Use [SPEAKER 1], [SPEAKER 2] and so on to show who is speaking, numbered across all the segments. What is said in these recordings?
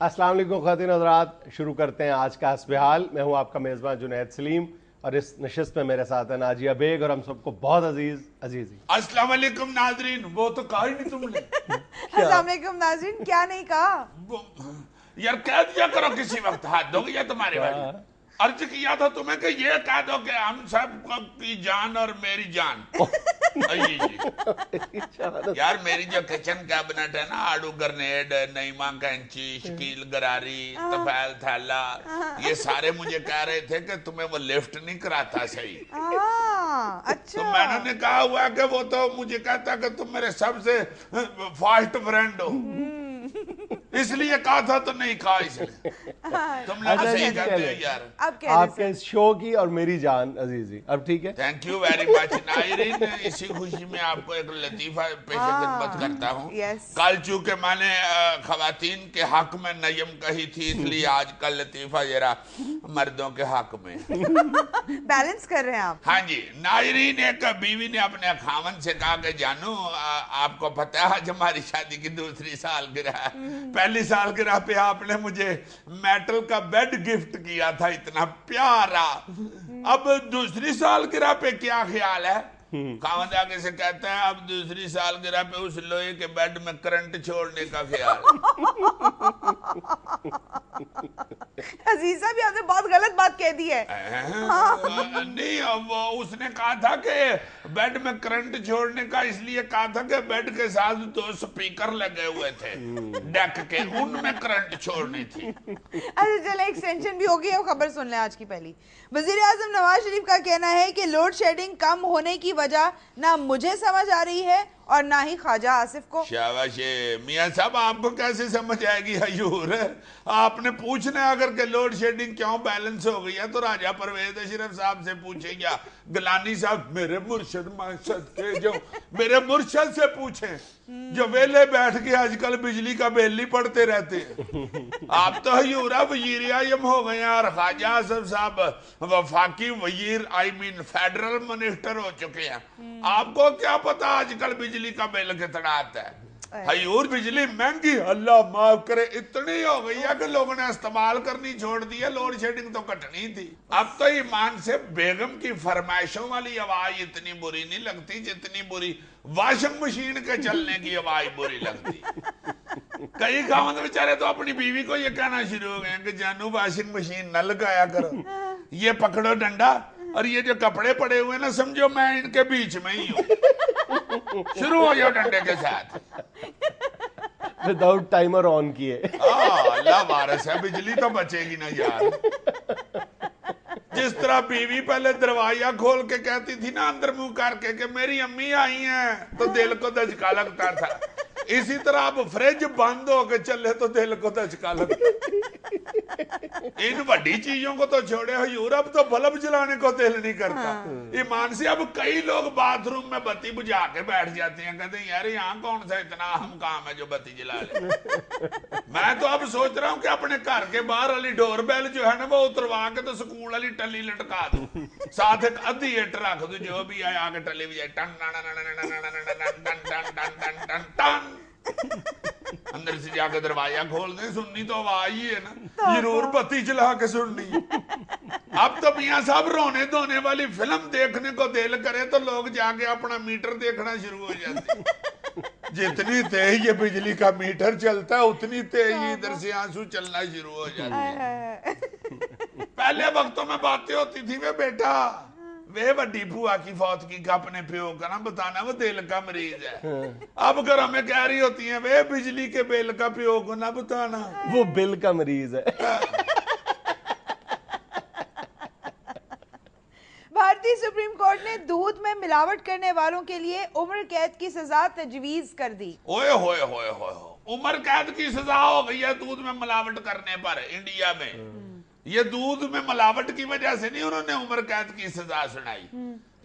[SPEAKER 1] السلام علیکم خواتین حضرات، شروع کرتے ہیں آج کا حسب حال۔ میں ہوں آپ کا میزبان جنید سلیم اور اس نشست میں میرے ساتھ ہے ناجیہ بیگ اور ہم سب کو بہت عزیزی۔
[SPEAKER 2] السلام علیکم ناظرین، وہ تو کہا ہی نہیں تم نے۔
[SPEAKER 3] السلام علیکم ناظرین، کیا نہیں کہا؟
[SPEAKER 2] یار کہہ دیا کرو کسی وقت، ہاتھ ہو گیا تمہارے والی۔ عرض کیا تھا تمہیں کہ یہ کہہ دو کہ ہم سب کی جان اور میری جان۔ یار میری جو کچن کیبنٹ ہے نا، آڑو گرنیڈ، نعیمہ کینچی، شکیل گراری، طفیل تھیلا، یہ سارے مجھے کہہ رہے تھے کہ تمہیں وہ لفٹ نہیں کراتا صحیح۔
[SPEAKER 3] اچھا،
[SPEAKER 2] تو میں نے کہا ہوا کہ وہ تو مجھے کہتا کہ تم میرے سب سے فاسٹ فرینڈ ہو، اس لیے کہا تھا تو نہیں کہا، اس لیے تم نے صحیح کہتے ہو یار۔
[SPEAKER 1] آپ کے اس شو کی اور میری جان عزیزی، اب ٹھیک ہے؟
[SPEAKER 2] تھینک یو ویری مچ ناظرین، اسی خوشی میں آپ کو ایک لطیفہ پیش خدمت کرتا ہوں۔ کل چونکہ میں نے خواتین کے حق میں نیم کہی تھی، اس لیے آج کل لطیفہ ذرا مردوں کے حق میں
[SPEAKER 3] بیلنس کر رہے ہیں آپ۔
[SPEAKER 2] ہاں جی ناظرین، ایک بیوی نے اپنے خاوند سے کہا کہ جانو آپ کو پتہ ہے آج ہماری شادی کی دوسری سالگرہ ہے، پہلی سالگرہ پہ آپ نے مجھے میٹل کا بیڈ گفٹ کیا تھا اتنا پیارا، اب دوسری سالگرہ پہ کیا خیال ہے؟ خاوند آگے سے کہتا ہے اب دوسری سالگرہ پہ اس لوہے کے بیڈ میں کرنٹ چھوڑنے کا خیال۔
[SPEAKER 3] عزیزہ بھی آپ نے بہت غلط بات کہہ دی ہے۔
[SPEAKER 2] نہیں، اس نے کہا تھا کہ بیڈ میں کرنٹ چھوڑنے کا اس لیے کہا تھا کہ بیڈ کے ساتھ 2 سپیکر لگے ہوئے تھے ڈیک کے، ان میں کرنٹ چھوڑنی تھی۔
[SPEAKER 3] اچھا چلیں، ایکسٹینشن بھی ہوگی، خبر سن لیں آج کی پہلی۔ وزیر اعظم نواز شریف کا کہنا ہے کہ لوڈ شیڈنگ کم ہونے کی وجہ نہ مجھے سمجھ آ رہی ہے اور نہ ہی خواجہ آصف کو۔
[SPEAKER 2] شاباش میاں صاحب، آپ کو کیسے سمجھ آئے گی حیور؟ آپ نے پوچھنا ہے اگر کہ لوڈ شیڈنگ کیوں بیلنس ہو گئی ہے تو راجہ پرویز اشرف صاحب سے پوچھیں، یا گلانی صاحب میرے مرشد مقصد کے جو میرے مرشد سے پوچھیں جو ویلے بیٹھ کے آج کل بجلی کا بل ہی پڑھتے رہتے ہیں۔ آپ تو حیورہ وزیر اعظم ہو گئے ہیں اور خواجہ آصف صاحب وفاقی وزیر فیڈرل منسٹر ہو چکے ہیں، آپ کو کیا پتا آج کل بجلی کا بل کتنا آتا ہے؟ حیور بجلی مہنگی اللہ معاف کرے اتنی ہو گئی ہے کہ لوگوں نے استعمال کرنی چھوڑ دی ہے، لوڈ شیڈنگ تو کٹنی تھی۔ اب تو ایمان سے بیگم کی فرمائشوں والی آواز اتنی بری نہیں لگتی جتنی بری واشنگ مشین کے چلنے کی آواز بری لگتی۔ کئی خاوند بیچارے تو اپنی بیوی کو یہ کہنا شروع ہو گئے ہیں کہ جانو واشنگ مشین نہ لگایا کرو، یہ پکڑو ڈنڈا اور یہ جو کپڑے پڑے ہوئے نا سمجھو میں ان کے بیچ میں ہی ہوں، شروع ہو جاؤ ڈنڈے کے ساتھ
[SPEAKER 1] وداؤٹ ٹائمر آن کیے۔
[SPEAKER 2] اللہ وارث ہے، بجلی تو بچے گی نا یار۔ جس طرح بیوی پہلے دروازہ کھول کے کہتی تھی نا اندر منہ کر کے کہ میری امی آئی ہیں تو دل کو دھچکا لگتا تھا، اسی طرح اب فریج بند ہو کے چلے تو دل کو دھچکا لگتا۔ ان بڑی چیزوں کو تو چھوڑے حیور، اب تو بلب جلانے کو دل نہیں کرتا۔ ایمان سے اب کئی لوگ باتھ روم میں بتی بجھا کے بیٹھ جاتے ہیں، کہتے ہیں یار یہاں کون سا اتنا اہم کام ہے جو بتی جلا لے۔ میں تو اب سوچ رہا ہوں کہ اپنے گھر کے باہر والی ڈور بیل جو ہے نا وہ اتروا کے تو سکول والی ٹلی لٹکا دوں، ساتھ ایک ادھی اٹ رکھ دوں، جو بھی آئے آگے ٹلی بجائے ٹن ٹن ٹن ٹن ٹن ٹن، اندر سے جا کے دروازہ کھول دیں، سننی تو آواز ہی ہے نا، ضرور بتی جلا کے سننی۔ اب تو میاں صاحب رونے دھونے والی فلم دیکھنے کو دل کرے تو لوگ جا کے اپنا میٹر دیکھنا شروع ہو جاتے ہیں، جتنی تیز یہ بجلی کا میٹر چلتا ہے اتنی تیز ادھر سے آنسو چلنا شروع ہو جاتے ہیں۔ پہلے وقتوں میں باتیں ہوتی تھی وہ بیٹا وہ بڑی بھوا کی فوت کی اپنے پیو کا نا بتانا وہ دل کا مریض ہے، اب اگر ہمیں کہہ رہی ہوتی ہیں وہ بجلی کے بل کا پیو کو نہ بتانا
[SPEAKER 1] وہ بل کا مریض ہے۔
[SPEAKER 3] بھارتی سپریم کورٹ نے دودھ میں ملاوٹ کرنے والوں کے لیے عمر قید کی سزا تجویز کر دی۔
[SPEAKER 2] اوئے ہوئے ہوئے ہوئے، عمر قید کی سزا ہو گئی ہے دودھ میں ملاوٹ کرنے پر انڈیا میں۔ یہ دودھ میں ملاوٹ کی وجہ سے نہیں انہوں نے عمر قید کی سزا سنائی،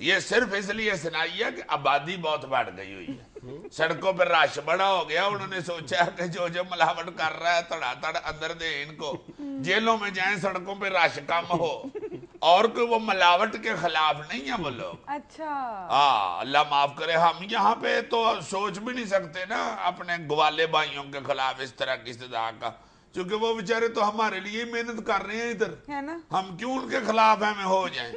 [SPEAKER 2] یہ صرف اس لیے سنائی ہے کہ آبادی بہت بڑھ گئی ہوئی ہے، سڑکوں پر رش بڑا ہو گیا، انہوں نے سوچا کہ جو ملاوٹ کر رہا ہے تڑا تڑ اندر دے ان کو، جیلوں میں جائیں سڑکوں پہ رش کم ہو، اور کہ وہ ملاوٹ کے خلاف نہیں ہیں وہ لوگ۔
[SPEAKER 3] اچھا
[SPEAKER 2] اللہ معاف کرے، ہم یہاں پہ تو سوچ بھی نہیں سکتے نا اپنے گوالے بھائیوں کے خلاف اس طرح کی سزا کا، چونکہ وہ بیچارے تو ہمارے لیے محنت کر رہے ہیں ادھر,
[SPEAKER 3] ہے نا.
[SPEAKER 2] ہم کیوں ان کے خلاف ہیں میں ہو جائیں.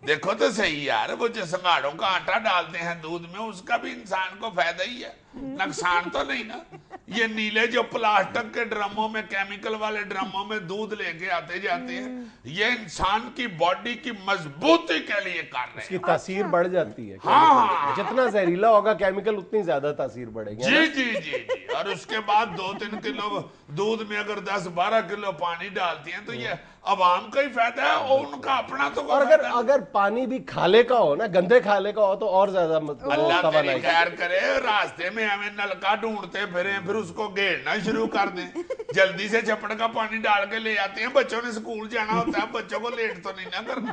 [SPEAKER 2] دیکھو تو صحیح یار, وہ جو سنگاڑوں کا آٹا ڈالتے ہیں دودھ میں, اس کا بھی انسان کو فائدہ ہی ہے, نقصان تو نہیں نا. یہ نیلے جو پلاسٹک کے ڈرموں میں, کیمیکل والے ڈرموں میں دودھ لے کے آتے جاتے ہیں, یہ انسان کی باڈی کی مضبوطی کے لیے کر رہے
[SPEAKER 1] اس کی
[SPEAKER 2] ہیں.
[SPEAKER 1] تاثیر بڑھ جاتی ہے.
[SPEAKER 2] ہاں
[SPEAKER 1] جتنا زہریلا ہوگا کیمیکل اتنی زیادہ تاثیر بڑھے گی.
[SPEAKER 2] جی جی جی جی. اور اس کے بعد 2-3 کلو دودھ میں اگر 10-12 کلو پانی ڈالتی ہیں تو یہ عوام کا ہی فائدہ ہے, اور ان کا اپنا تو
[SPEAKER 1] اور اگر پانی بھی کھالے کا ہو نا, گندے کھالے کا ہو تو اور زیادہ
[SPEAKER 2] اللہ تیری خیر کرے. راستے میں ہمیں نلکا ڈھونڈتے پھریں, پھر اس کو گھیرنا شروع کر دیں, جلدی سے چھپڑ کا پانی ڈال کے لے آتے ہیں. بچوں نے سکول جانا ہوتا ہے, بچوں کو لیٹ تو نہیں نہ کرنا.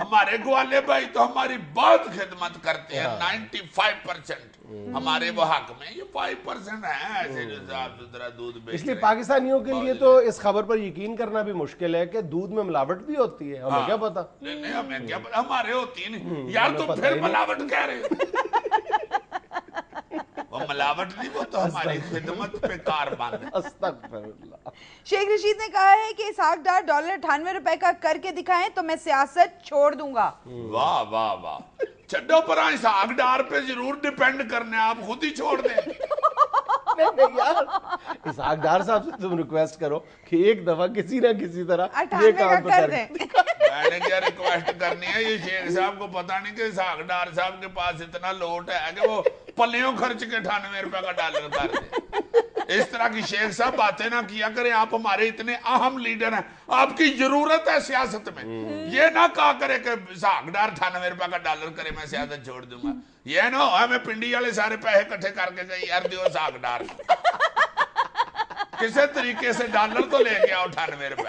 [SPEAKER 2] ہمارے گوالے بھائی تو ہماری بہت خدمت کرتے ہیں. 95% ہمارے وہ حق میں, یہ 5% ہیں ایسے جو صاف ستھرا دودھ بیچ رہے ہیں.
[SPEAKER 1] اس لیے پاکستانیوں کے لیے تو اس خبر پر یقین کرنا بھی مشکل ہے کہ دودھ میں ملاوٹ بھی ہوتی ہے. ہمیں کیا پتا.
[SPEAKER 2] نہیں ہمیں کیا پتا, ہمارے ہوتی نہیں یار. تم پھر ملاوٹ کہہ رہے ہو. وہ ملاوٹ نہیں, وہ تو ہماری خدمت پہ کاربان ہے.
[SPEAKER 1] استغفر اللہ.
[SPEAKER 3] شیخ رشید نے کہا ہے کہ اسحاق ڈار $98 کا کر کے دکھائیں تو میں سیاست چھوڑ دوں گا.
[SPEAKER 2] واہ واہ واہ. چھڈو پر اسحاق ڈار پہ ضرور ڈیپینڈ کرنے, آپ خود ہی چھوڑ دیں.
[SPEAKER 1] نہیں یار, اسحاق ڈار صاحب سے تم ریکویسٹ کرو کہ ایک دفعہ کسی نہ کسی طرح یہ
[SPEAKER 3] 98
[SPEAKER 1] کام
[SPEAKER 3] کا کر دیں.
[SPEAKER 2] میں نے کیا ریکویسٹ کرنی ہے, یہ شیخ صاحب کو پتا نہیں کہ اسحاق ڈار صاحب کے پاس اتنا لوٹ ہے کہ وہ پلیوں خرچ کے $98 کا ڈالر کر دیں. اس طرح کی شیخ صاحب باتیں نہ کیا کریں. آپ ہمارے اتنے اہم لیڈر ہیں, آپ کی ضرورت ہے سیاست میں. یہ نہ کہا کرے کہ اسحاق ڈار $98 کا ڈالر کرے میں سیاست چھوڑ دوں گا. یہ نہ ہو ہمیں پنڈی والے سارے پیسے اکٹھے کر کے گئی یار دیو اسحاق ڈار, کسی طریقے سے ڈالر تو لے کے آؤ $98.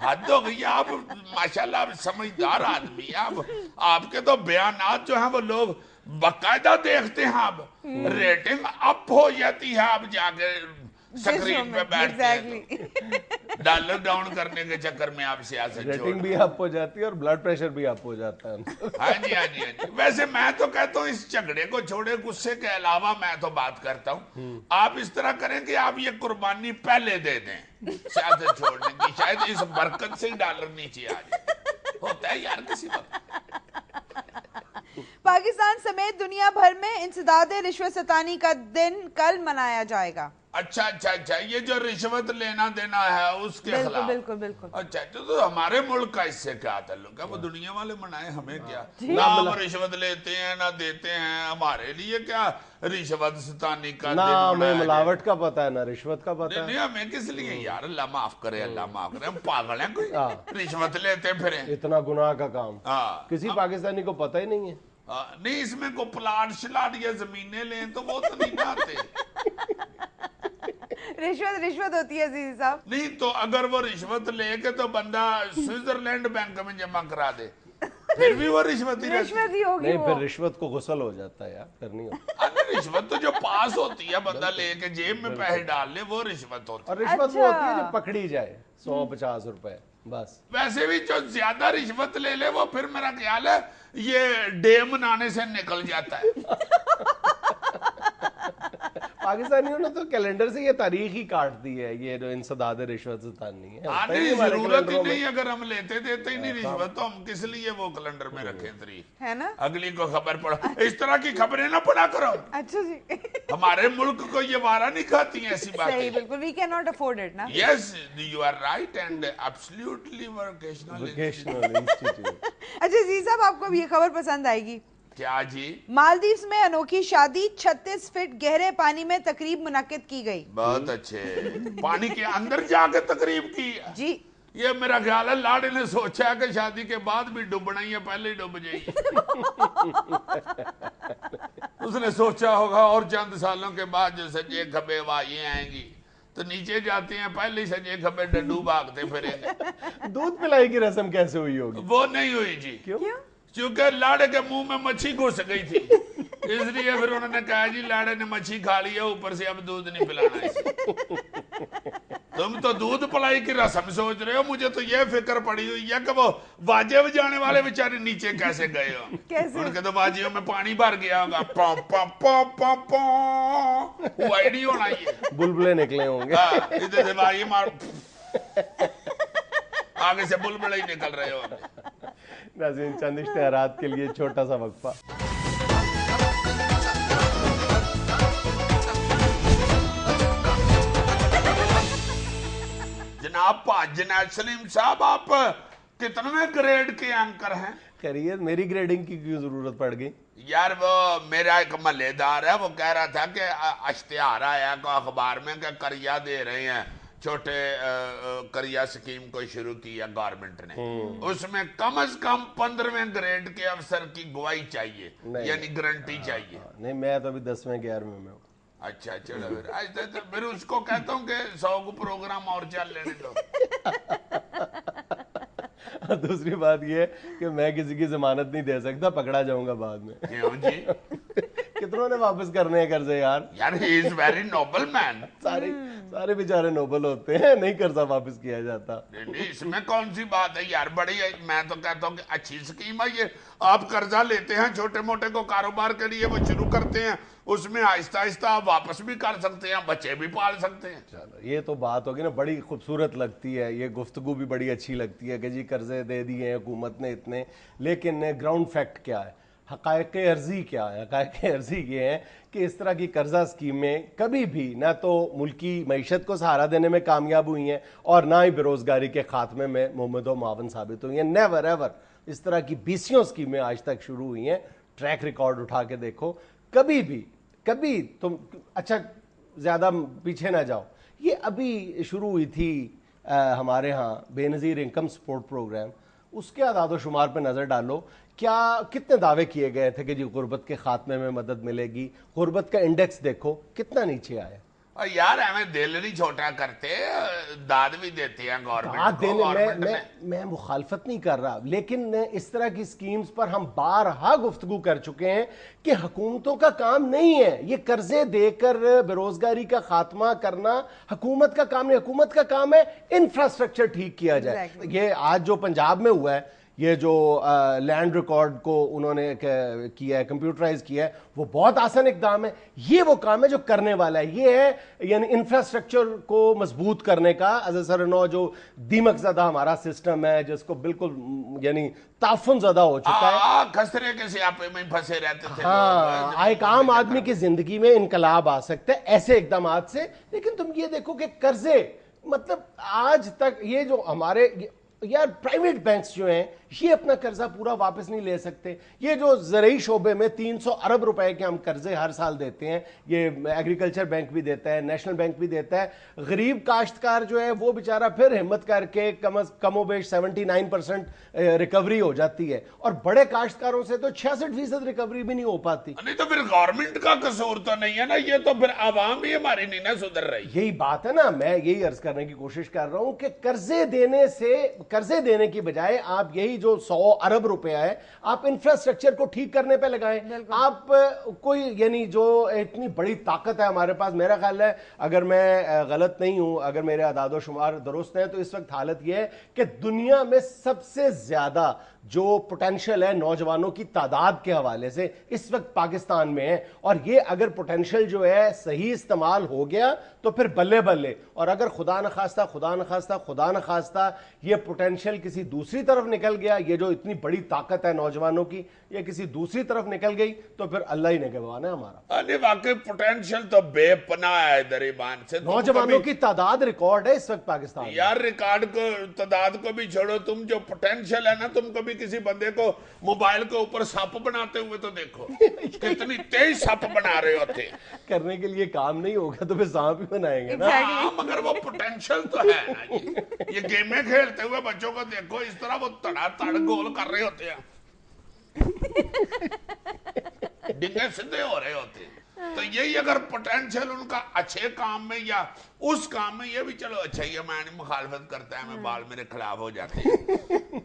[SPEAKER 2] حد ہو گئی. آپ ماشاءاللہ آپ سمجھدار آدمی ہیں. آپ کے تو بیانات جو ہیں وہ لوگ باقاعدہ دیکھتے ہیں. اب ریٹنگ اپ ہو جاتی ہے, آپ جا کے سکرین پہ بیٹھتے ہیں. ڈالر ڈاؤن کرنے کے چکر میں آپ سیاست
[SPEAKER 1] ریٹنگ بھی اپ ہو جاتی ہے اور بلڈ پریشر بھی اپ ہو جاتا ہے.
[SPEAKER 2] ہاں جی ہاں جی ہاں جی. ویسے میں تو کہتا ہوں اس جھگڑے کو چھوڑے, غصے کے علاوہ میں تو بات کرتا ہوں, آپ اس طرح کریں کہ آپ یہ قربانی پہلے دے دیں سیاست چھوڑنے کی. شاید اس برکت سے ہی ڈالر نیچے آ جائے. ہوتا ہے یار کسی وقت.
[SPEAKER 3] پاکستان سمیت دنیا بھر میں انسداد رشوت ستانی کا دن کل منایا جائے گا.
[SPEAKER 2] اچھا اچھا اچھا, یہ جو رشوت لینا دینا ہے اس کے خلاف.
[SPEAKER 3] بالکل بالکل.
[SPEAKER 2] اچھا تو ہمارے ملک کا اس سے کیا تعلق ہے؟ وہ دنیا والے منائے, ہمیں کیا. نہ ہم رشوت لیتے ہیں نہ دیتے ہیں, ہمارے لیے کیا رشوت ستانی کا
[SPEAKER 1] نہ ہمیں ملاوٹ کا پتہ ہے نہ رشوت کا پتہ ہے.
[SPEAKER 2] نہیں ہمیں کس لیے یار, اللہ معاف کرے اللہ معاف کرے. ہم پاگل ہیں کوئی رشوت لیتے پھریں؟
[SPEAKER 1] اتنا گناہ کا کام کسی پاکستانی کو پتہ ہی نہیں ہے.
[SPEAKER 2] نہیں اس میں کو پلاٹ شلاٹ یا زمینیں لیں تو وہ تو نہیں آتے.
[SPEAKER 3] رشوت ہوتی ہے عزیز صاحب.
[SPEAKER 2] نہیں تو اگر وہ رشوت لے کے تو بندہ سوئٹزرلینڈ بینک میں جمع کرا دے, پھر بھی وہ رشوت ہی
[SPEAKER 3] ہوگی.
[SPEAKER 1] نہیں پھر رشوت کو غسل ہو جاتا ہے یار, کرنی ہوتی.
[SPEAKER 2] رشوت تو جو پاس ہوتی ہے بندہ لے کے جیب میں پیسے ڈال لے وہ رشوت ہوتی ہے.
[SPEAKER 1] اور رشوت وہ ہوتی ہے جو پکڑی جائے $150 بس.
[SPEAKER 2] ویسے بھی جو زیادہ رشوت لے لے وہ پھر میرا خیال ہے یہ ڈے منانے سے نکل جاتا ہے.
[SPEAKER 1] پاکستانیوں نے تو کیلنڈر سے یہ تاریخ ہی کاٹ دی ہے, یہ جو انسداد رشوت ستانی ہے.
[SPEAKER 2] نہیں ضرورت ہی نہیں, اگر ہم لیتے دیتے ہی نہیں رشوت تو ہم کس لیے وہ کیلنڈر میں رکھیں تاریخ,
[SPEAKER 3] ہے نا.
[SPEAKER 2] اگلی کو خبر پڑھو. اس طرح کی خبریں نہ پڑھا کرو.
[SPEAKER 3] اچھا جی.
[SPEAKER 2] ہمارے ملک کو یہ وارہ نہیں کھاتی ہیں ایسی باتیں.
[SPEAKER 3] صحیح بالکل, we cannot afford it نا.
[SPEAKER 2] Yes, you are right and absolutely vocational institute.
[SPEAKER 3] اچھا عزیز صاحب آپ کو اب یہ خبر پسند آئے گی.
[SPEAKER 2] کیا جی؟
[SPEAKER 3] مالدیوز میں انوکھی شادی 36 فٹ گہرے پانی میں تقریب منعقد کی گئی.
[SPEAKER 2] بہت اچھے, پانی کے اندر جا کے تقریب کی
[SPEAKER 3] جی.
[SPEAKER 2] یہ میرا خیال ہے لاڑے نے سوچا ہے کہ شادی کے بعد بھی ڈوبنا ہی ہے, پہلے ہی ڈوب جائیے. اس نے سوچا ہوگا اور چند سالوں کے بعد جو سجے کھبے واہیے آئیں گی تو نیچے جاتے ہیں, پہلے ہی سجے کھبے ڈڈو بھاگتے پھریں گے.
[SPEAKER 1] دودھ پلائی کی رسم کیسے ہوئی ہوگی؟
[SPEAKER 2] وہ نہیں ہوئی جی.
[SPEAKER 1] کیوں؟
[SPEAKER 2] چونکہ لاڑے کے منہ میں مچھی گھس گئی تھی, اس لیے پھر انہوں نے کہا جی لاڑے نے مچھی کھا لی ہے, اوپر سے اب دودھ نہیں پلانا اسے. تم تو دودھ پلائی کی رسم سوچ رہے ہو, مجھے تو یہ فکر پڑی ہوئی ہے کہ وہ واجے بجانے والے بیچارے نیچے کیسے گئے ہو. ان کے تو واجیوں میں پانی بھر گیا ہوگا, palm palm palm palm palm, وہ آئی ڈی ہونا یہ
[SPEAKER 1] بلبلے نکلے ہوں گے.
[SPEAKER 2] ادھر سے بھائی مار, آگے سے بلبلے ہی نکل رہے ہو.
[SPEAKER 1] ناظرین چند اشتہارات کے لیے چھوٹا سا وقفہ.
[SPEAKER 2] جناب جنید سلیم صاحب, آپ کتنے گریڈ کے اینکر ہیں؟
[SPEAKER 1] خیریت, میری گریڈنگ کی کیوں ضرورت پڑ گئی؟
[SPEAKER 2] یار وہ میرا ایک محلے دار ہے, وہ کہہ رہا تھا کہ اشتہار آیا کو اخبار میں کہ کریا دے رہے ہیں, چھوٹے کریا سکیم کو شروع کیا گورنمنٹ نے, اس میں کم از کم 15ویں گریڈ کے افسر کی گواہی چاہیے, یعنی گارنٹی چاہیے.
[SPEAKER 1] نہیں, میں تو ابھی 10ویں 11ویں میں ہوں.
[SPEAKER 2] اچھا چلو پھر اس کو کہتا ہوں کہ 100 کو پروگرام اور چل لینے دو.
[SPEAKER 1] دوسری بات یہ ہے کہ میں کسی کی ضمانت نہیں دے سکتا, پکڑا جاؤں گا بعد میں.
[SPEAKER 2] کیوں جی؟
[SPEAKER 1] کتنوں نے واپس کرنے ہیں قرضے یار.
[SPEAKER 2] یار ہی از ویری نوبل مین.
[SPEAKER 1] سارے بیچارے نوبل ہوتے ہیں, نہیں قرضہ واپس کیا جاتا.
[SPEAKER 2] نہیں, اس میں کون سی بات ہے یار, بڑی, میں تو کہتا ہوں کہ اچھی سکیم ہے یہ. آپ قرضہ لیتے ہیں چھوٹے موٹے کو کاروبار کے لیے, وہ شروع کرتے ہیں, اس میں آہستہ آہستہ آپ واپس بھی کر سکتے ہیں, بچے بھی پال سکتے ہیں.
[SPEAKER 1] چلو یہ تو بات ہوگی نا, بڑی خوبصورت لگتی ہے یہ گفتگو بھی, بڑی اچھی لگتی ہے کہ جی قرضے دے دیے حکومت نے اتنے, لیکن گراؤنڈ فیکٹ کیا ہے, حقائق عرضی کیا ہے؟ حقائق عرضی یہ ہے کہ اس طرح کی قرضہ اسکیمیں کبھی بھی نہ تو ملکی معیشت کو سہارا دینے میں کامیاب ہوئی ہیں اور نہ ہی بیروزگاری کے خاتمے میں ممد و معاون ثابت ہوئی ہیں. نیور ایور اس طرح کی 20 اسکیمیں آج تک شروع ہوئی ہیں. ٹریک ریکارڈ اٹھا کے دیکھو, کبھی تم, اچھا زیادہ پیچھے نہ جاؤ, یہ ابھی شروع ہوئی تھی ہمارے ہاں بے نظیر انکم سپورٹ پروگرام, اس کے اعداد و شمار پہ نظر ڈالو, کتنے دعوے کیے گئے تھے کہ جی غربت کے خاتمے میں مدد ملے گی, غربت کا انڈیکس دیکھو کتنا نیچے آیا.
[SPEAKER 2] اور یار ہمیں دل نہیں چھوٹا کرتے, داد بھی دیتے ہیں گورنمنٹ کو.
[SPEAKER 1] میں مخالفت نہیں کر رہا, لیکن اس طرح کی سکیمز پر ہم بارہا گفتگو کر چکے ہیں کہ حکومتوں کا کام نہیں ہے یہ قرضے دے کر بیروزگاری کا خاتمہ کرنا. حکومت کا کام نہیں, حکومت کا کام ہے انفراسٹرکچر ٹھیک کیا جائے. یہ آج جو پنجاب میں ہوا ہے, یہ جو لینڈ ریکارڈ کو انہوں نے کیا ہے, کمپیوٹرائز کیا ہے, وہ بہت آسان اقدام ہے. یہ وہ کام ہے جو کرنے والا ہے, یہ ہے یعنی انفراسٹرکچر کو مضبوط کرنے کا. از سر نو جو دیمک زدہ ہمارا سسٹم ہے, جس کو بالکل یعنی تعفن زدہ ہو چکا ہے,
[SPEAKER 2] خسرے کے سیاپے میں پھنسے رہتے تھے.
[SPEAKER 1] ہاں, ایک عام آدمی کی زندگی میں انقلاب آ سکتا ہے ایسے اقدامات سے. لیکن تم یہ دیکھو کہ قرضے, مطلب آج تک یہ جو ہمارے یار پرائیویٹ بینکس جو ہیں یہ اپنا قرضہ پورا واپس نہیں لے سکتے. یہ جو زرعی شعبے میں 300 ارب روپے کے ہم قرضے ہر سال دیتے ہیں, یہ ایگریکلچر بینک بھی دیتا ہے, نیشنل بینک بھی دیتا ہے. غریب کاشتکار جو ہے وہ بیچارہ پھر ہمت کر کے کم و بیش 79% ریکوری ہو جاتی ہے, اور بڑے کاشتکاروں سے تو 66% ریکوری بھی نہیں ہو پاتی.
[SPEAKER 2] نہیں تو پھر گورنمنٹ کا قصور تو نہیں ہے نا, یہ تو پھر عوام ہی ہماری نہیں نا سدھر رہی.
[SPEAKER 1] یہی بات ہے نا, میں یہی عرض کرنے کی کوشش کر رہا ہوں کہ قرضے دینے کی بجائے آپ یہی جو 100 ارب روپے ہے آپ انفراسٹرکچر کو ٹھیک کرنے پہ لگائیں. آپ کوئی یعنی جو اتنی بڑی طاقت ہے ہمارے پاس, میرا خیال ہے اگر میں غلط نہیں ہوں, اگر میرے اعداد و شمار درست ہیں, تو اس وقت حالت یہ ہے کہ دنیا میں سب سے زیادہ جو پوٹینشل ہے نوجوانوں کی تعداد کے حوالے سے اس وقت پاکستان میں ہے. اور یہ اگر پوٹینشل جو ہے صحیح استعمال ہو گیا تو پھر بلے بلے, اور اگر خدا نخواستہ یہ پوٹینشل کسی دوسری طرف نکل گیا, یہ جو اتنی بڑی طاقت ہے نوجوانوں کی یہ کسی دوسری طرف نکل گئی, تو پھر اللہ ہی نگہبان ہے ہمارا.
[SPEAKER 2] واقعی پوٹینشل تو بے پناہ ہے دربان سے.
[SPEAKER 1] نوجوانوں کی تعداد ریکارڈ ہے اس وقت پاکستان.
[SPEAKER 2] یار ریکارڈ کو, تعداد کو بھی چھوڑو, تم جو پوٹینشل ہے نا, تم کبھی کسی بندے کو موبائل کے اوپر سپ بناتے ہوئے تو دیکھو, کتنی تیز سپ بنا رہے ہوتے.
[SPEAKER 1] کرنے کے لیے کام نہیں ہوگا تو پھر سانپ ہی بنائیں گے نا.
[SPEAKER 2] مگر وہ پوٹینشل تو ہے نا جی. یہ گیمیں کھیلتے ہوئے بچوں کو دیکھو, اس طرح وہ تڑا تڑ گول کر رہے ہوتے ہیں, ڈنگے سدھے ہو رہے ہوتے ہیں. تو یہی اگر پوٹینشل ان کا اچھے کام میں یا اس کام میں, یہ بھی چلو اچھا ہی ہے, میں نہیں مخالفت کرتا ہے, میں بال میرے خلاف ہو جاتے ہیں.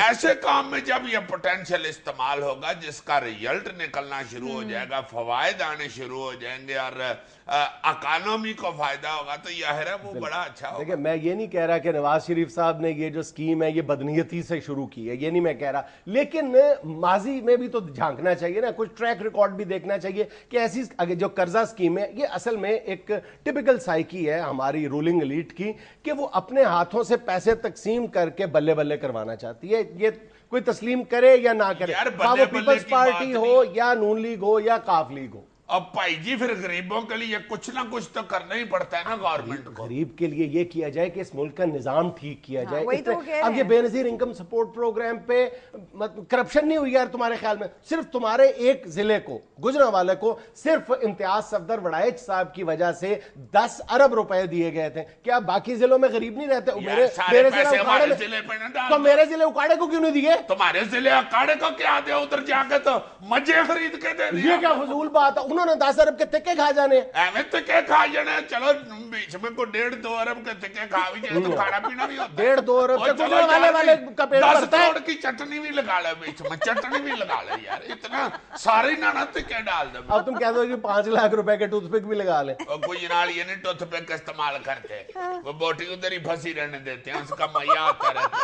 [SPEAKER 2] ایسے کام میں جب یہ پوٹینشل استعمال ہوگا جس کا ریزلٹ نکلنا شروع ہو جائے گا, فوائد آنے شروع ہو جائیں گے اور اکانومی کو فائدہ ہوگا, تو ظاہر ہے وہ بڑا اچھا ہوگا.
[SPEAKER 1] دیکھیں میں یہ نہیں کہہ رہا کہ نواز شریف صاحب نے یہ جو سکیم ہے یہ بدنیتی سے شروع کی ہے, یہ نہیں میں کہہ رہا, لیکن ماضی میں بھی تو جھانکنا چاہیے نا, کچھ ٹریک ریکارڈ بھی دیکھنا چاہیے کہ ایسی جو قرضہ سکیم ہے یہ اصل میں ایک ٹپیکل سائیکی ہے ہماری رولنگ ایلیٹ کی کہ وہ اپنے ہاتھوں سے پیسے تقسیم کر کے بلے بلے کروانا چاہتی ہے. یہ کوئی تسلیم کرے یا نہ کرے, خواہ وہ پیپلز پارٹی ہو یا نون لیگ ہو یا کاف لیگ ہو.
[SPEAKER 2] اب بھائی جی پھر غریبوں کے لیے کچھ نہ کچھ تو کرنا ہی پڑتا ہے نا گورنمنٹ کو.
[SPEAKER 1] غریب کے لیے یہ کیا جائے کہ اس ملک کا نظام ٹھیک کیا جائے. اب یہ بے نظیر انکم سپورٹ پروگرام پہ کرپشن نہیں ہوئی یار تمہارے خیال میں؟ صرف تمہارے ایک ضلع کو, گجرانوالے کو, صرف امتیاز صفدر وڑائچ صاحب کی وجہ سے 10 ارب روپے دیے گئے تھے. کیا باقی ضلعوں میں غریب نہیں رہتے؟ تو میرے ضلع اکاڑے کو کیوں نہیں دیے؟
[SPEAKER 2] تمہارے ضلع اکاڑے کو کیا دے, ادھر جا کے تو مجھے خرید کے دے دیا.
[SPEAKER 1] یہ کیا فضول بات ہے, انہوں نے 10 ارب کے تکے کھا جانے.
[SPEAKER 2] ایویں تکے کھا جانے, چلو بیچ میں کو 1.5-2 ارب کے تکے کھا بھی جائے تو کھانا پینا بھی ہوتا ہے.
[SPEAKER 1] 1.5-2 ارب سے گجرانوالے والے کا پیٹ بھرتا ہے.
[SPEAKER 2] 10 کروڑ کی چٹنی بھی لگا لے بیچ میں, چٹنی بھی لگا لے یار, اتنا سارے نانا تکے ڈال دے.
[SPEAKER 1] اب تم کہہ دو کہ 5 لاکھ روپے کے ٹوتھ پک بھی لگا لیں.
[SPEAKER 2] کوئی جنال یہ نہیں ٹوتھ پک استعمال کرتے, وہ بوٹی ادھر ہی پھنسی رہنے دیتے ہیں, اس کا میا آتا رہتا ہے.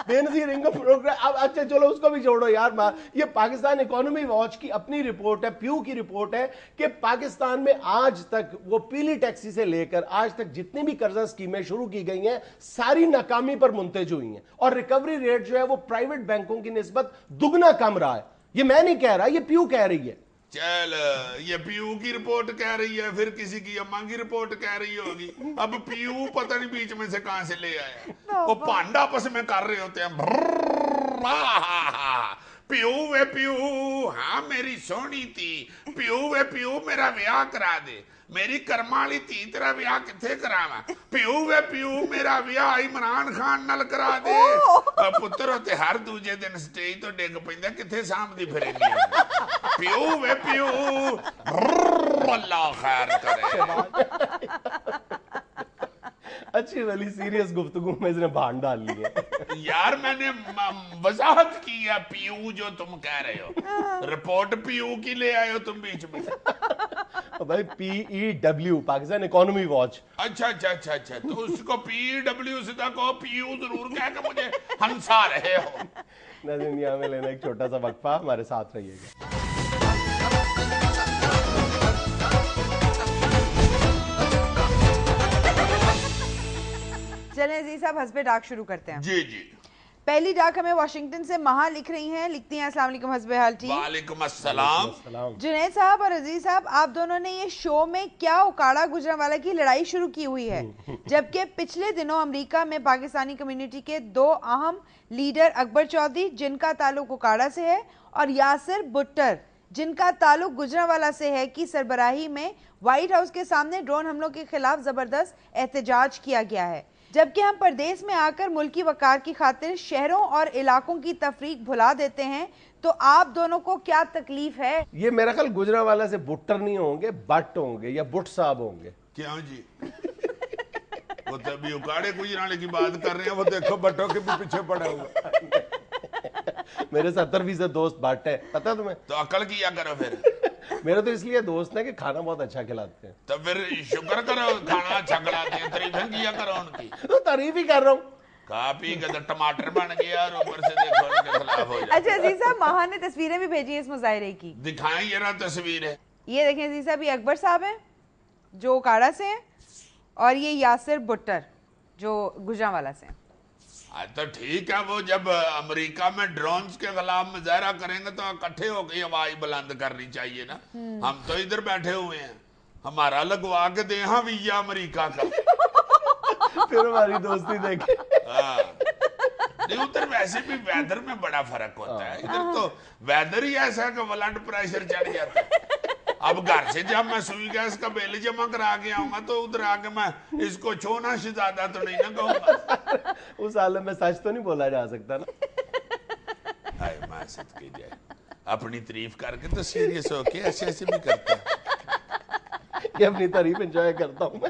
[SPEAKER 1] بے نظیر انکم پروگرام, اب اچھا چلو اس کو بھی چھوڑو یار. یہ پاکستان اکانومی واچ کی اپنی رپورٹ ہے, پیو کی رپورٹ ہے کہ پاکستان میں آج تک وہ پیلی ٹیکسی سے لے کر آج تک جتنی بھی قرضہ سکیمیں شروع کی گئی ہیں ساری ناکامی پر منتج ہوئی ہیں, اور ریکوری ریٹ جو ہے وہ پرائیویٹ بینکوں کی نسبت دگنا کم رہا ہے. یہ میں نہیں کہہ رہا, یہ پیو کہہ رہی ہے.
[SPEAKER 2] چل یہ پیو کی رپورٹ کہہ رہی ہے, پھر کسی کی اماں کی رپورٹ کہہ رہی ہوگی. اب پیو پتہ نہیں بیچ میں سے کہاں سے لے آیا, وہ پانڈا آپس میں کر رہے ہوتے ہیں. پیو وے پیو, ہاں میری سونی تھی, پیو وے پیو میرا بیاہ کرا دے, میری کرمالی تھی تیرا بیاہ کتھے کراوا, پیو وے پیو میرا بیاہ عمران خان نال کرا دے. پتر ہوتے ہر دوجے دن سٹیج تو ڈگ پیندا کتھے سامدی پھرے نہیں. پیو وے پیو, اللہ خیر کرے.
[SPEAKER 1] اچھی والی سیریس گفتگو میں اس نے بھان ڈال لی ہے.
[SPEAKER 2] یار میں نے وضاحت کی ہے, پیو جو تم کہہ رہے ہو, رپورٹ پیو کی لے آئے ہو تم بیچ میں.
[SPEAKER 1] بھائی PEW پاکستان اکانومی واچ.
[SPEAKER 2] اچھا اچھا اچھا اچھا, تو اس کو PEW سے تھا کہو, پیو ضرور کہہ کہ مجھے ہنسا رہے ہو.
[SPEAKER 1] ناظرین یہاں میں لینا ایک چھوٹا سا وقفہ, ہمارے ساتھ رہیے گا.
[SPEAKER 3] چلیں عزیز صاحب حسب ڈاک شروع کرتے ہیں.
[SPEAKER 2] جی جی.
[SPEAKER 3] پہلی ڈاک ہمیں واشنگٹن سے مہا لکھ رہی ہیں, لکھتی ہیں السلام علیکم حسب حال ٹیم.
[SPEAKER 2] وعلیکم السلام.
[SPEAKER 3] جنید صاحب اور عزیز صاحب, آپ دونوں نے یہ شو میں کیا اکاڑا گجرانوالہ کی لڑائی شروع کی ہوئی ہے, جبکہ پچھلے دنوں امریکہ میں پاکستانی کمیونٹی کے 2 اہم لیڈر اکبر چودھری جن کا تعلق اکاڑا سے ہے اور یاسر بٹر جن کا تعلق گجرانوالہ سے ہے کی سربراہی میں وائٹ ہاؤس کے سامنے ڈرون حملوں کے خلاف زبردست احتجاج کیا گیا ہے, جبکہ ہم پردیس میں آ کر ملکی وقار کی خاطر شہروں اور علاقوں کی تفریق بھلا دیتے ہیں, تو آپ دونوں کو کیا تکلیف ہے؟
[SPEAKER 1] یہ میرا خیال گجرانوالہ سے بٹر نہیں ہوں گے, بٹ ہوں گے یا بٹ صاحب ہوں گے.
[SPEAKER 2] کیا جی, وہ تبھی اکاڑے گجرانے کی بات کر رہے ہیں, وہ دیکھو بٹوں کے بھی پیچھے پڑا ہوا.
[SPEAKER 1] میرے 70% دوست بٹ ہے, پتہ تمہیں؟
[SPEAKER 2] تو عقل کیا کرو پھر.
[SPEAKER 1] میرے تو اس لیے دوست ہیں کہ کھانا بہت اچھا کھلاتے ہیں.
[SPEAKER 2] تو پھر شکر کرو کھانا اچھا کھلاتے ہیں, تعریفیں کیا کرو ان کی.
[SPEAKER 1] تو تعریف ہی کر رہا ہوں.
[SPEAKER 2] کھا پی کے تو ٹماٹر بن گیا اور اوپر سے دیکھو ان کے خلاف ہو جائے.
[SPEAKER 3] اچھا عزیز صاحب, مہا نے تصویریں بھی بھیجی ہیں اس مظاہرے کی,
[SPEAKER 2] دکھائیں یہ رہا تصویر ہے.
[SPEAKER 3] یہ دیکھیں عزیز صاحب, یہ اکبر صاحب ہیں جو اکاڑا سے ہیں, اور یہ یاسر بٹر جو گجرانوالہ سے ہیں.
[SPEAKER 2] تو ٹھیک ہے, وہ جب امریکہ میں ڈرونز کے خلاف مظاہرہ کریں گے تو اکٹھے ہو کے آواز بلند کرنی چاہیے نا. ہم تو ادھر بیٹھے ہوئے ہیں, ہمارا لگوا کے دیں ہاں ویزا امریکہ کا,
[SPEAKER 1] پھر ہماری دوستی دیکھیں.
[SPEAKER 2] نہیں ادھر ویسے بھی ویدر میں بڑا فرق ہوتا ہے, ادھر تو ویدر ہی ایسا ہے کہ بلڈ پریشر چڑھ جاتا ہے. اب گھر سے جب میں سوئی گیس کا بل جمع کرا کے آؤں گا تو ادھر آ کے میں اس کو چھونا شہزادہ تو نہیں نہ کہوں گا.
[SPEAKER 1] اس عالم میں سچ تو نہیں بولا جا سکتا نا.
[SPEAKER 2] ہائے معصیت کی جائے, اپنی تعریف کر کے تو سیریس ہو کے ایسے ایسے بھی کرتا ہے.
[SPEAKER 1] یہ اپنی تعریف انجوائے کرتا ہوں میں.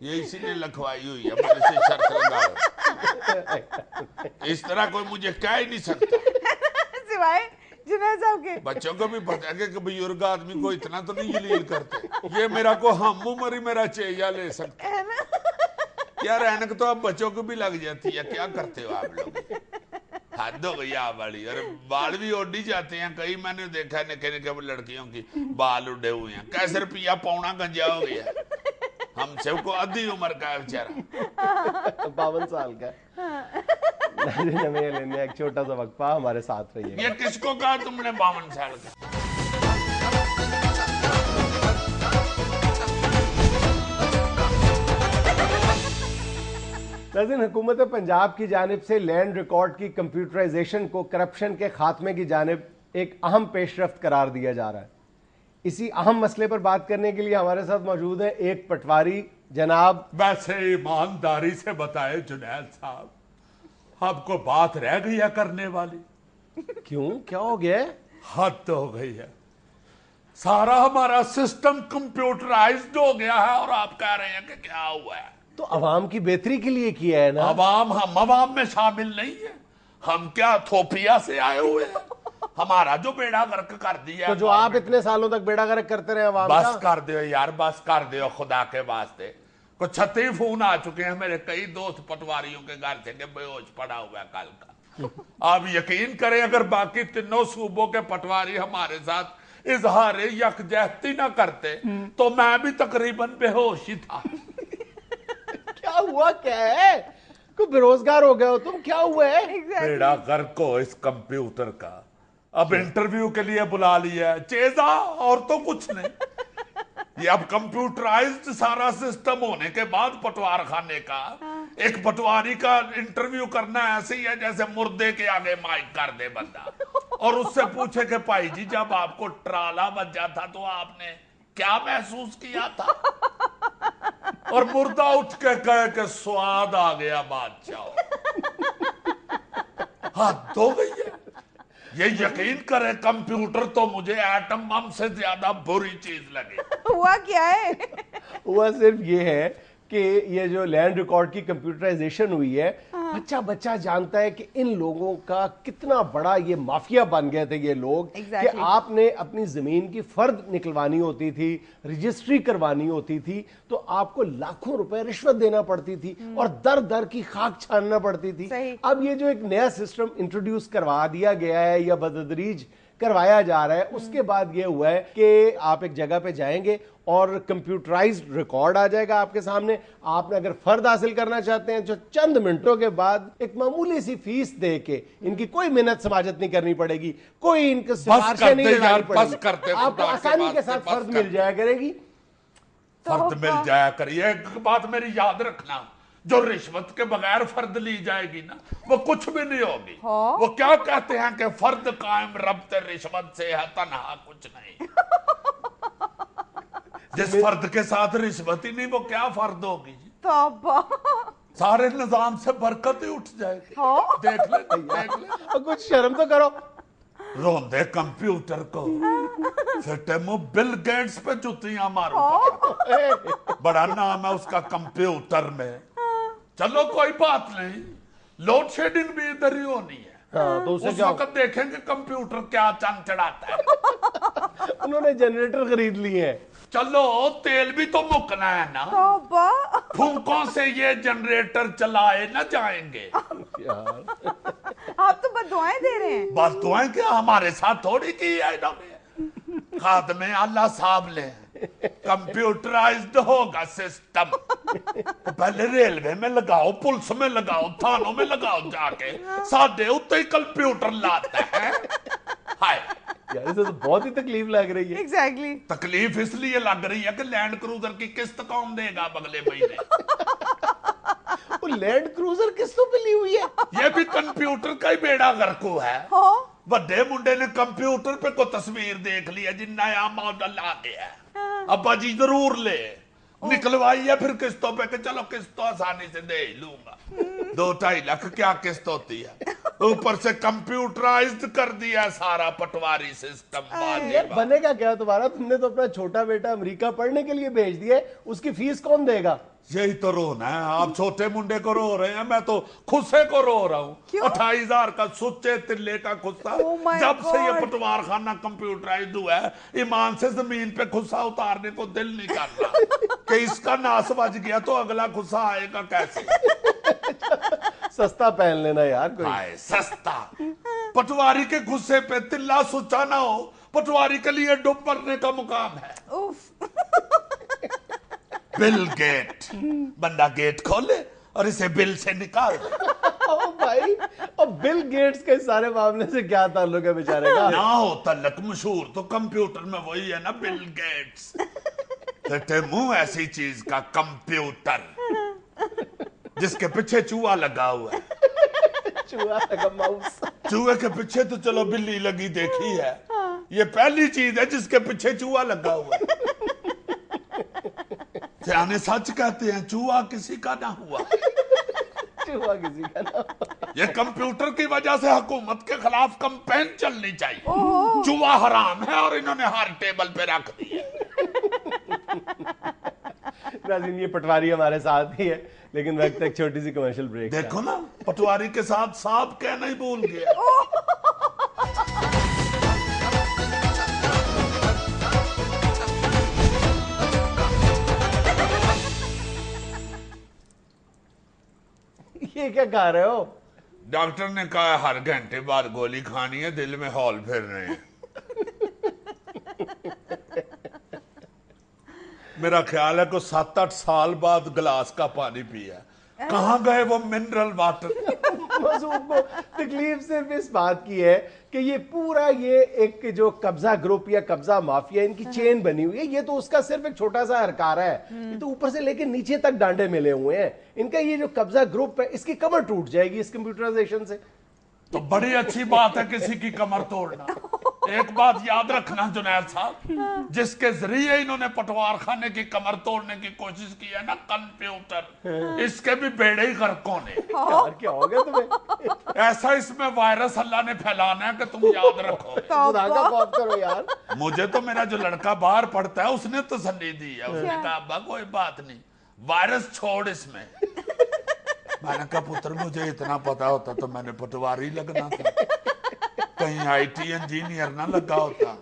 [SPEAKER 2] یہ اسی نے لکھوائی ہوئی ہے میرے سے شرط لگاؤ اس طرح کوئی مجھے کہہ ہی نہیں سکتا
[SPEAKER 3] سوائے جنید صاحب کے
[SPEAKER 2] بچوں کو بھی پتہ ہے کہ بزرگ آدمی کو اتنا تو نہیں جلیل کرتے یہ میرا کو ہم عمر ہی میرا چیجا لے سکتا یار اینک تو اب بچوں کو بھی لگ جاتی ہے کیا کرتے ہو آپ لوگ حد ہو گئی آپ والی اور بال بھی اڑی جاتے ہیں کئی میں نے دیکھا ہے نکے نکے لڑکیوں کی بال اڑے ہوئے ہیں کیسے روپیہ پونا گنجا ہو گیا ہم سب کو ادھی عمر کا ہے بیچارہ
[SPEAKER 1] 52 سال کا ہمیں لینے ایک چھوٹا سا وقفہ ہمارے ساتھ رہیے
[SPEAKER 2] یہ کس کو کہا تم نے 52 سال کا
[SPEAKER 1] ناظرین حکومت پنجاب کی جانب سے لینڈ ریکارڈ کی کمپیوٹرائزیشن کو کرپشن کے خاتمے کی جانب ایک اہم پیش رفت قرار دیا جا رہا ہے اسی اہم مسئلے پر بات کرنے کے لیے ہمارے ساتھ موجود ہیں ایک پٹواری جناب
[SPEAKER 2] ویسے ایمانداری سے بتائے جنید صاحب آپ کو بات رہ گئی ہے کرنے والی
[SPEAKER 1] کیوں کیا ہو گیا ہے
[SPEAKER 2] حد ہو گئی ہے سارا ہمارا سسٹم کمپیوٹرائزڈ ہو گیا ہے اور آپ کہہ رہے ہیں کہ کیا ہوا ہے
[SPEAKER 1] تو عوام کی بہتری کے لیے کیا ہے نا
[SPEAKER 2] عوام ہم عوام میں شامل نہیں ہے ہم کیا تھوپیا سے آئے ہوئے ہیں ہمارا جو بیڑا غرق کر دیا
[SPEAKER 1] تو جو آپ اتنے سالوں تک بیڑا غرق کرتے رہے عوام
[SPEAKER 2] بس
[SPEAKER 1] کا
[SPEAKER 2] کر دیو یار بس کر دیو خدا کے واسطے کو 36 فون آ چکے ہیں میرے کئی دوست پٹواریوں کے گھر سے کہ بے ہوش پڑا ہوا ہے کل کا آپ یقین کریں اگر باقی تینوں صوبوں کے پٹواری ہمارے ساتھ اظہار یکجہتی نہ کرتے تو میں بھی تقریباً بے ہوش ہی تھا
[SPEAKER 1] کیا ہوا کیا ہے کوئی بے روزگار ہو گئے ہو تم کیا ہوا ہے
[SPEAKER 2] بیڑا غرق ہو اس کمپیوٹر کا اب انٹرویو کے لیے بلا لیا ہے چیزا اور تو کچھ نہیں یہ اب کمپیوٹرائزڈ سارا سسٹم ہونے کے بعد پٹوار خانے کا ایک پٹواری کا انٹرویو کرنا ایسے ہی ہے جیسے مردے کے آگے مائک کر دے بندہ اور اس سے پوچھے کہ بھائی جی جب آپ کو ٹرالا بجا تھا تو آپ نے کیا محسوس کیا تھا اور مردہ اٹھ کے کہے کہ سواد آ گیا بادشاہ حد ہو گئی ہے یہ یقین کرے کمپیوٹر تو مجھے ایٹم بم سے زیادہ بری چیز لگے
[SPEAKER 3] ہوا کیا ہے
[SPEAKER 1] ہوا صرف یہ ہے کہ یہ جو لینڈ ریکارڈ کی کمپیوٹرائزیشن ہوئی ہے بچہ جانتا ہے کہ ان لوگوں کا کتنا بڑا یہ مافیا بن گئے تھے یہ لوگ کہ آپ نے اپنی زمین کی فرد نکلوانی ہوتی تھی رجسٹری کروانی ہوتی تھی تو آپ کو لاکھوں روپے رشوت دینا پڑتی تھی اور در کی خاک چھاننا پڑتی تھی اب یہ جو ایک نیا سسٹم انٹروڈیوس کروا دیا گیا ہے یا بتدریج کروایا جا رہا ہے اس کے بعد یہ ہوا ہے کہ آپ ایک جگہ پہ جائیں گے اور کمپیوٹرائزڈ ریکارڈ آ جائے گا آپ کے سامنے آپ نے اگر فرد حاصل کرنا چاہتے ہیں جو چند منٹوں کے بعد ایک معمولی سی فیس دے کے ان کی کوئی محنت سماجت نہیں کرنی پڑے گی کوئی ان کے سفارشیں نہیں لگانی پڑے گی آپ کو آسانی کے ساتھ فرد مل جایا کرے گی
[SPEAKER 2] فرد مل جایا کریے ایک بات میری یاد رکھنا جو رشوت کے بغیر فرد لی جائے گی نا وہ کچھ بھی نہیں ہوگی وہ کیا کہتے ہیں کہ فرد قائم ربط رشوت سے ہے تنہا کچھ نہیں جس فرد کے ساتھ رشوت ہی نہیں وہ کیا فرد ہوگی سارے نظام سے برکت ہی اٹھ جائے گی دیکھ لیں
[SPEAKER 1] کچھ شرم تو کرو
[SPEAKER 2] روندے کمپیوٹر کو فٹے مو بل گیٹس پہ جتیاں مارو بڑا نام ہے اس کا کمپیوٹر میں چلو کوئی بات نہیں لوڈ شیڈنگ بھی ادھر ہی ہونی ہے اس وقت دیکھیں گے کمپیوٹر کیا چند چڑھاتا ہے
[SPEAKER 1] انہوں نے جنریٹر خرید لیے ہیں
[SPEAKER 2] چلو تیل بھی تو مکنا ہے نا پھونکوں سے یہ جنریٹر چلائے نہ جائیں گے
[SPEAKER 3] آپ تو بددعائیں دے رہے ہیں
[SPEAKER 2] بددعائیں کیا ہمارے ساتھ تھوڑی کی ہے خادم اللہ صاحب لیں کمپیوٹرائزڈ ہوگا سسٹم پہلے ریلوے میں لگاؤ پولیس میں لگاؤ تھانوں میں لگاؤ جا کے ساڈے اوتے ہی کمپیوٹر لاتا ہے ہائے
[SPEAKER 1] یار اسے تو بہت ہی تکلیف لگ رہی ہے
[SPEAKER 3] ایگزیکٹلی
[SPEAKER 2] تکلیف اس لیے لگ رہی ہے کہ لینڈ کروزر کی قسط کون دے گا اگلے مہینے
[SPEAKER 1] وہ لینڈ کروزر قسطوں پہ لی ہوئی ہے
[SPEAKER 2] یہ بھی کمپیوٹر کا ہی بیڑا غرق ہے بڑے منڈے نے کمپیوٹر پہ کو تصویر دیکھ لیا جن نیا ماڈل آ گیا ہے ابا جی ضرور لے نکلوائی ہے پھر قسطوں پہ کہ چلو قسطوں آسانی سے دے لوں گا 2-2.5 لاکھ کیا قسط ہوتی ہے اوپر سے کمپیوٹرائزڈ کر دیا سارا پٹواری سسٹم
[SPEAKER 1] بنے گا کیا تمہارا تم نے تو اپنا چھوٹا بیٹا امریکہ پڑھنے کے لیے بھیج دیا اس کی فیس کون دے گا
[SPEAKER 2] یہی تو رونا ہے. آپ چھوٹے منڈے کو رو رہے ہیں, میں تو خصے کو رو رہا ہوں. 28,000 کا سچے تلے کا خصہ. جب سے یہ پٹوار خانہ کمپیوٹرائزڈ ہوا ہے, ایمان سے زمین پہ خصہ اتارنے کو دل نہیں کر رہا کہ اس کا ناس بج گیا تو اگلا خصہ آئے گا کیسے.
[SPEAKER 1] سستا پہن لینا یار کوئی.
[SPEAKER 2] سستا. پٹواری کے خصے پہ تلا سچا نہ ہو, پٹواری کے لیے ڈب مرنے کا مقام ہے. بل گیٹ, بندہ گیٹ کھولے اور اسے بل سے نکال دے.
[SPEAKER 1] بھائی اب بل گیٹس کے سارے معاملے سے کیا تعلق ہے بیچارے کا؟
[SPEAKER 2] نہ ہو تعلق, مشہور تو کمپیوٹر میں وہی ہے نا, بل گیٹس. بیٹے منہ ایسی چیز کا کمپیوٹر جس کے پیچھے چوہا لگا ہوا ہے.
[SPEAKER 1] چوہا لگا ماؤس.
[SPEAKER 2] چوہے کے پیچھے تو چلو بلی لگی دیکھی ہے, یہ پہلی چیز ہے جس کے پیچھے چوہا لگا ہوا ہے. سیانے سچ کہتے ہیں چوہا کسی کا نہ ہوا.
[SPEAKER 1] چوہا کسی کا نہ ہوا.
[SPEAKER 2] یہ کمپیوٹر کی وجہ سے حکومت کے خلاف کمپین چلنی چاہیے. چوہا حرام ہے اور انہوں نے ہر ٹیبل پہ رکھ دی ہے.
[SPEAKER 1] ناظرین یہ پٹواری ہمارے ساتھ ہی ہے, لیکن وقت ایک چھوٹی سی کمرشل بریک.
[SPEAKER 2] دیکھو نا پٹواری کے ساتھ صاحب کہنا ہی بھول گیا.
[SPEAKER 1] یہ کیا کہہ رہے ہو؟
[SPEAKER 2] ڈاکٹر نے کہا ہر گھنٹے بعد گولی کھانی ہے, دل میں ہال پھر رہے ہیں. میرا خیال ہے کہ 7-8 سال بعد گلاس کا پانی پیا. کہاں گئے وہ منرل واٹر؟
[SPEAKER 1] موضوع کو تکلیف صرف اس بات کی ہے کہ یہ پورا یہ ایک جو قبضہ گروپ یا قبضہ مافیا ان کی چین بنی ہوئی ہے, یہ تو اس کا صرف ایک چھوٹا سا ہرکارہ ہے. یہ تو اوپر سے لے کے نیچے تک ڈانڈے ملے ہوئے ہیں. ان کا یہ جو قبضہ گروپ ہے اس کی کمر ٹوٹ جائے گی اس کمپیوٹرائزیشن سے.
[SPEAKER 2] تو بڑی اچھی بات ہے کسی کی کمر توڑنا. ایک بات یاد رکھنا جنید صاحب, جس کے ذریعے انہوں نے پٹوار خانے کی کمر توڑنے کی کوشش کی ہے نا, کمپیوٹر, اس کے بھی بیڑے ہی غرق ہونے.
[SPEAKER 1] یار کیا ہو گیا تمہیں؟
[SPEAKER 2] ایسا اس میں وائرس اللہ نے پھیلانا ہے کہ تم یاد رکھو.
[SPEAKER 1] خدا کا خوف کرو یار.
[SPEAKER 2] مجھے تو میرا جو لڑکا باہر پڑھتا ہے اس نے تسلی دی ہے. اس نے کہا ابا کوئی بات نہیں, وائرس چھوڑ اس میں. میں نے کہا پتر مجھے اتنا پتا ہوتا تو میں نے پٹواری لگنا تھا, کہیں آئی ٹی انجینئر نہ لگا ہوتا.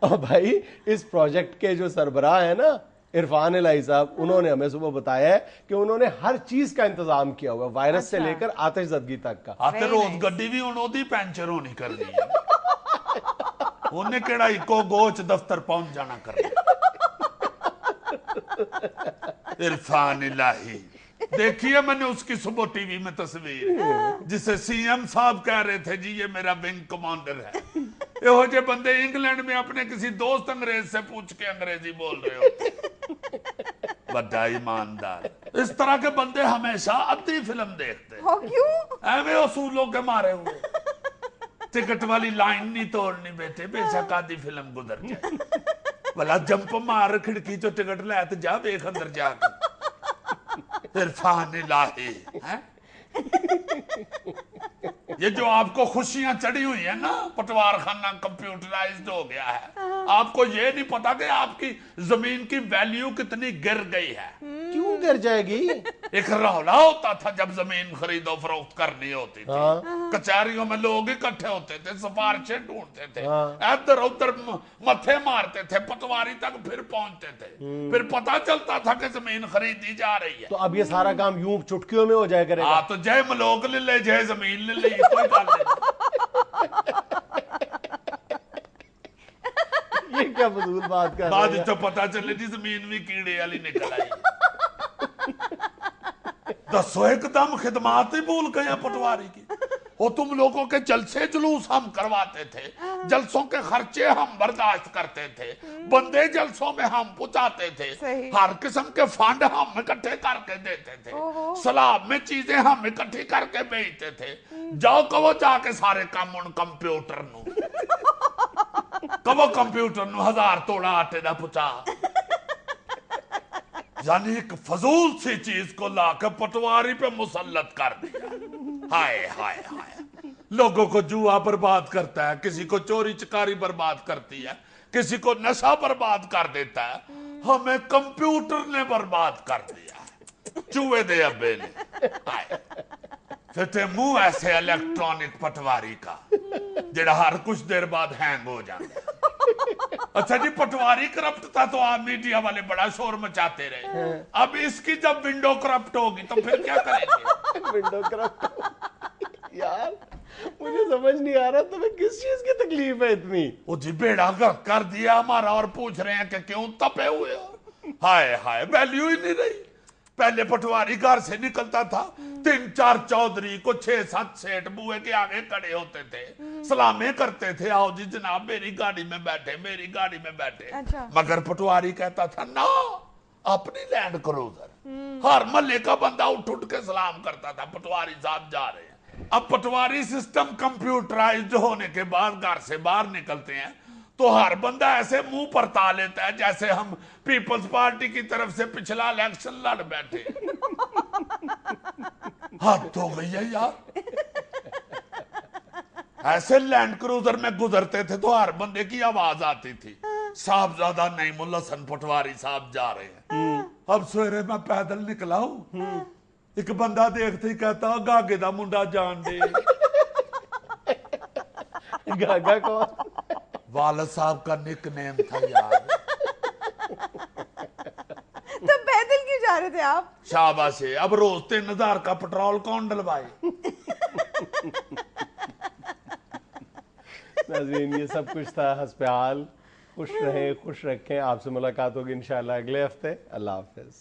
[SPEAKER 1] اور بھائی اس پروجیکٹ کے جو سربراہ ہیں نا عرفان الہی صاحب, انہوں نے ہمیں صبح بتایا ہے کہ انہوں نے ہر چیز کا انتظام کیا ہوا ہے, وائرس سے لے کر آتش زدگی تک کا.
[SPEAKER 2] آتے روز گڈی بھی انہوں دی پینچر ہونی کر دی ہے, انہیں کیڑا ایکو گوچ دفتر پہنچ جانا کر دی. عرفان الہی دیکھیے, میں نے اس کی صبح ٹی وی میں تصویر جسے سی ایم صاحب کہہ رہے تھے جی یہ میرا ونگ کمانڈر ہے. یہ ہو جے بندے انگلینڈ میں اپنے کسی دوست انگریز سے پوچھ کے انگریزی بول رہے ہوتے. بڑا ایماندار. اس طرح کے بندے ہمیشہ ادھی فلم دیکھتے ہیں, ایویں اصولوں کے مارے ہوئے. ٹکٹ والی لائن نہیں توڑنی بیٹے, بے شک آدھی فلم گزر جائے. بلا جمپ مار کھڑکی جو ٹکٹ لے تو جا بیک اندر جا کے. عرفان الہی یہ جو آپ کو خوشیاں چڑھی ہوئی ہیں نا, پٹوار خانہ کمپیوٹرائزڈ ہو گیا ہے, آپ کو یہ نہیں پتا کہ آپ کی زمین کی ویلیو کتنی گر گئی ہے.
[SPEAKER 1] کیوں گر جائے گی؟
[SPEAKER 2] ایک رولا ہوتا تھا جب زمین خرید و فروخت کرنی ہوتی تھی, کچہریوں میں لوگ اکٹھے ہوتے تھے, سفارشیں ڈھونڈتے تھے, ادھر ادھر متھے مارتے تھے, پٹواری تک پھر پہنچتے تھے, پھر پتا چلتا تھا کہ زمین خریدی جا رہی ہے.
[SPEAKER 1] تو اب یہ سارا کام یوں چٹکیوں میں ہو جائے کرے گا.
[SPEAKER 2] تو جے ملوک لے لے جے زمین لے لے, کوئی بات نہیں.
[SPEAKER 1] یہ کیا فضول بات کر
[SPEAKER 2] بعد تو پتا چلے جی زمین بھی کیڑے والی نکل آئی. دسو ایک دم خدمات ہی بھول گئے پٹواری کی. وہ تم لوگوں کے جلسے جلوس ہم کرواتے تھے, جلسوں کے خرچے ہم برداشت کرتے تھے, بندے جلسوں میں ہم پہنچاتے تھے, ہر قسم کے فنڈ ہم اکٹھے کر کے دیتے تھے, سلاب میں چیزیں ہم اکٹھی کر کے بیچتے تھے. جاؤ کہو جا کے سارے کام ان کمپیوٹر نو, کہو کمپیوٹر نو 1000 توڑا آٹے دا پچا. یعنی ایک فضول سی چیز کو لا کے پٹواری پہ مسلط کر دیا. ہائے ہائے ہائے, لوگوں کو جوا برباد کرتا ہے, کسی کو چوری چکاری برباد کرتی ہے, کسی کو نشہ برباد کر دیتا ہے. ہمیں کمپیوٹر نے برباد کر دیا چوہے دے ابے نے پھر تے منہ ایسے الیکٹرانک پٹواری کا جڑا ہر کچھ دیر بعد ہینگ ہو جاتا. اچھا جی پٹواری کرپٹ تھا تو آپ میڈیا والے بڑا شور مچاتے رہے. اب اس کی جب ونڈو کرپٹ ہوگی تو پھر کیا کریں گے؟
[SPEAKER 1] ونڈو کرپٹ یار مجھے سمجھ نہیں آ رہا تمہیں کس چیز کی تکلیف ہے اتنی.
[SPEAKER 2] وہ جی بیڑا گرک کر دیا ہمارا اور پوچھ رہے ہیں کہ کیوں تپے ہوئے ہو. ہائے ہائے ویلیو ہی نہیں رہی. پہلے پٹواری گھر سے نکلتا تھا 3-4 چودھری کو 6-7 سیٹ بوئے کے آگے کھڑے ہوتے تھے سلامیں کرتے تھے آؤ جی جناب میری گاڑی میں بیٹھے میری گاڑی میں بیٹھے. مگر پٹواری کہتا تھا نا اپنی لینڈ کروزر. ہر محلے کا بندہ اٹھ کے سلام کرتا تھا پٹواری صاحب جا رہے ہیں. اب پٹواری سسٹم کمپیوٹرائزڈ ہونے کے بعد گھر سے باہر نکلتے ہیں تو ہر بندہ ایسے منہ پر تا لیتا ہے جیسے ہم پیپلز پارٹی کی طرف سے پچھلا الیکشن لڑ بیٹھے. حد ہو گئی ہے یار. ایسے لینڈ کروزر میں گزرتے تھے تو ہر بندے کی آواز آتی تھی صاحبزادہ نعیم الحسن پٹواری صاحب جا رہے ہیں. اب سویرے میں پیدل نکلا ہوں ایک بندہ دیکھتے ہی کہتا گاگے دا منڈا جان دے.
[SPEAKER 1] گاگا کون؟
[SPEAKER 2] والد صاحب کا نک نیم تھا یار.
[SPEAKER 3] تو پیدل کیوں جا رہے تھے آپ؟
[SPEAKER 2] شاباش ہے. اب روز 3000 کا پٹرول کون ڈلوائے.
[SPEAKER 1] ناظرین یہ سب کچھ تھا حسب حال. خوش رہیں خوش رکھیں. آپ سے ملاقات ہوگی انشاءاللہ اگلے ہفتے. اللہ حافظ.